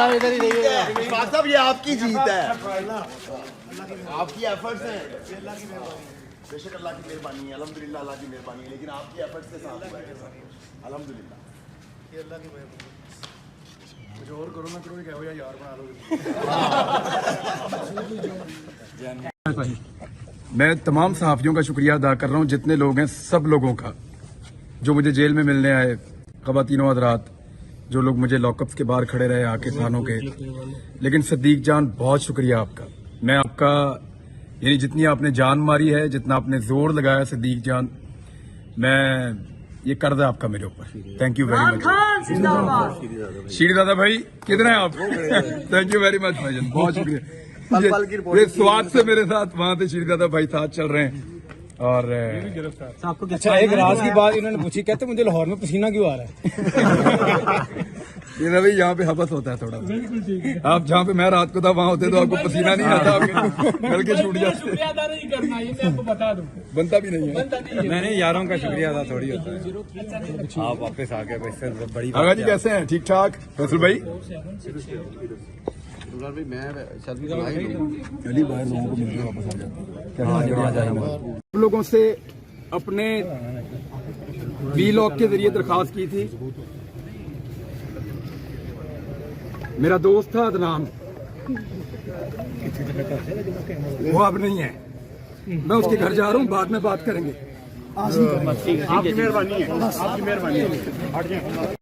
इधर ही देखिएगा साहब, ये आपकी जीत है, आपकी एफर्ट्स हैं। बेशक अल्लाह की मेहरबानी है, अल्हम्दुलिल्लाह अल्लाह की मेहरबानी है, लेकिन आपकी एफर्ट्स के साथ हुआ है अल्हम्दुलिल्लाह। ये अल्लाह की मेहरबानी। कुछ और करो ना करो, क्या हो यार बना लो। मैं तमाम सहाफ़ियों का शुक्रिया अदा कर रहा हूँ, जितने लोग हैं सब लोगों का, जो मुझे जेल में मिलने आए, ख़वातीनों हज़रात, जो लोग मुझे लॉकअप्स के बाहर खड़े रहे आके थानों के। लेकिन सदीक जान, बहुत शुक्रिया आपका। मैं आपका, यानी जितनी आपने जान मारी है, जितना आपने जोर लगाया सदीक जान, मैं ये कर्ज है आपका मेरे ऊपर। Thank you very much. शीरी दादा भाई कितने हैं आप? थैंक यू वेरी मच भाईजान, बहुत शुक्रिया। ये स्वाद से मेरे साथ वहाँ थे शीरी दादा भाई, साथ चल रहे हैं। और अच्छा, एक राज की बात इन्होंने पूछी, कहते मुझे लाहौर में पसीना क्यों आ रहा है? ये ना भाई, यहाँ पे हबस होता है थोड़ा। आप जहाँ पे मैं रात को था वहाँ होते तो आपको पसीना नहीं आता, बल्कि छूट जाते। शुक्रिया अदा नहीं करना, ये मैं आपको बता दूं, बनता भी नहीं है। मैंने यारों का शुक्रिया अदा थोड़ी होता है। आप वापस आ गए, बड़ी आगा जी कैसे हैं? ठीक ठाक। फैसल भाई चलिए बाहर लोगों को मिलकर वापस आ जाते हैं। लोगों से अपने वीलॉग के जरिए दरखास्त की थी। मेरा दोस्त था अदनान, वो अब नहीं है। मैं उसके घर जा रहा हूँ, बाद में बात करेंगे। आपकी मेहरबानी है, आपकी मेहरबानी है।